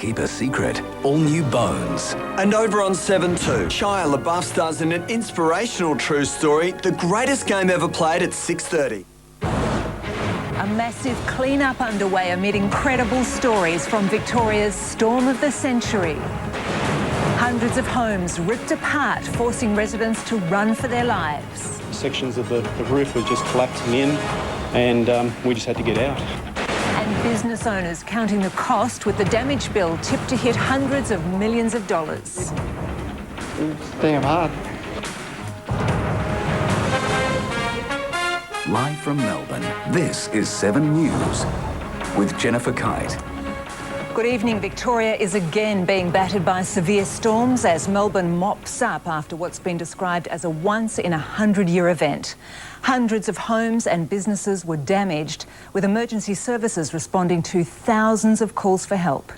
keep a secret. All new Bones. And over on 7-2, Shia LaBeouf stars in an inspirational true story, the greatest game ever played at 6:30. A massive clean-up underway amid incredible stories from Victoria's storm of the century. Hundreds of homes ripped apart, forcing residents to run for their lives. Sections of the roof were just collapsing in, and we just had to get out. And business owners counting the cost, with the damage bill tipped to hit hundreds of millions of dollars. It's damn hard. Live from Melbourne, this is 7 News with Jennifer Kite. Good evening. Victoria is again being battered by severe storms as Melbourne mops up after what's been described as a once-in-a-100-year event. Hundreds of homes and businesses were damaged, with emergency services responding to thousands of calls for help.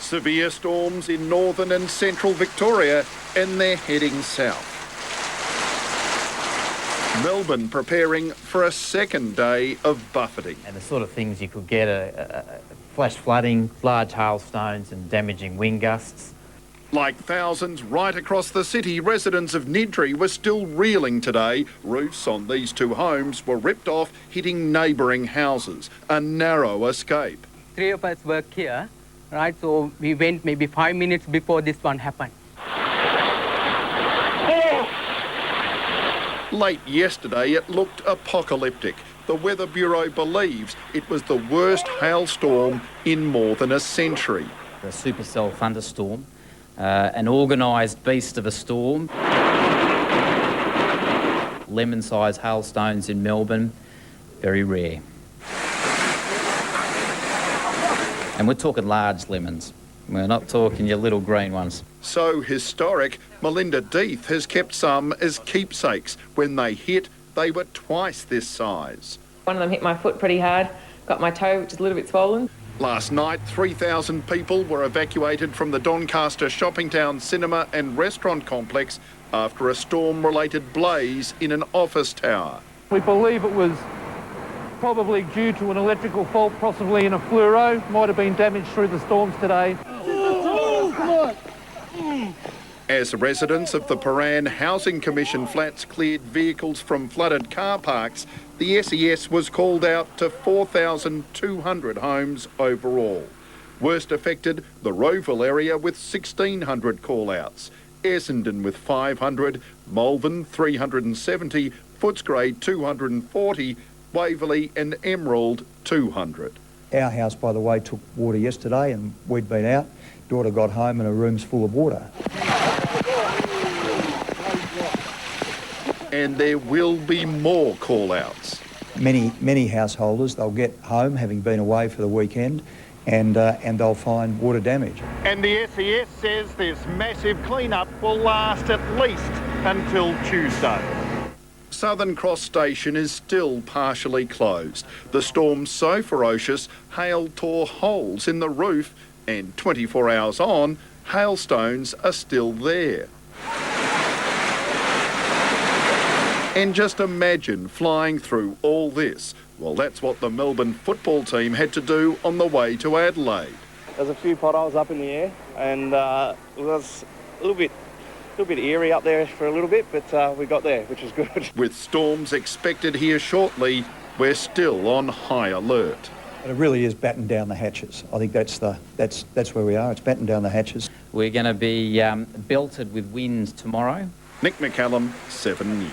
Severe storms in northern and central Victoria, and they're heading south. Melbourne preparing for a second day of buffeting. And the sort of things you could get are flash flooding, large hailstones and damaging wind gusts. Like thousands right across the city, residents of Niddry were still reeling today. Roofs on these two homes were ripped off, hitting neighbouring houses. A narrow escape. 3 of us work here, right? So we went maybe 5 minutes before this one happened. Late yesterday, it looked apocalyptic. The Weather Bureau believes it was the worst hailstorm in more than a century. A supercell thunderstorm, an organised beast of a storm. Lemon-sized hailstones in Melbourne, very rare. And we're talking large lemons. We're not talking your little green ones. So historic, Melinda Deeth has kept some as keepsakes. When they hit, they were twice this size. One of them hit my foot pretty hard, got my toe, which is a little bit swollen. Last night, 3,000 people were evacuated from the Doncaster Shopping Town cinema and restaurant complex after a storm-related blaze in an office tower. We believe it was probably due to an electrical fault, possibly in a fluoro. Might have been damaged through the storms today. As residents of the Paran Housing Commission flats cleared vehicles from flooded car parks, the SES was called out to 4,200 homes overall. Worst affected, the Rowville area with 1,600 call-outs, Essendon with 500, Malvern 370, Footscray 240, Waverley and Emerald 200. Our house, by the way, took water yesterday and we'd been out. Daughter got home and her room's full of water. And there will be more call-outs. Many householders, they'll get home having been away for the weekend and they'll find water damage. And the SES says this massive clean-up will last at least until Tuesday. Southern Cross Station is still partially closed. The storm's so ferocious, hail tore holes in the roof, and 24 hours on, hailstones are still there. And just imagine flying through all this. Well, that's what the Melbourne football team had to do on the way to Adelaide. There's a few potholes up in the air, and it was a little bit eerie up there for a little bit, but we got there, which is good. With storms expected here shortly, we're still on high alert. But it really is batten down the hatches. I think that's where we are. It's batten down the hatches. We're going to be belted with winds tomorrow. Nick McCallum, 7 News.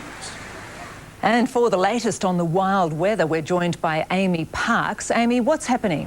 And for the latest on the wild weather, we're joined by Amy Parks. Amy, what's happening?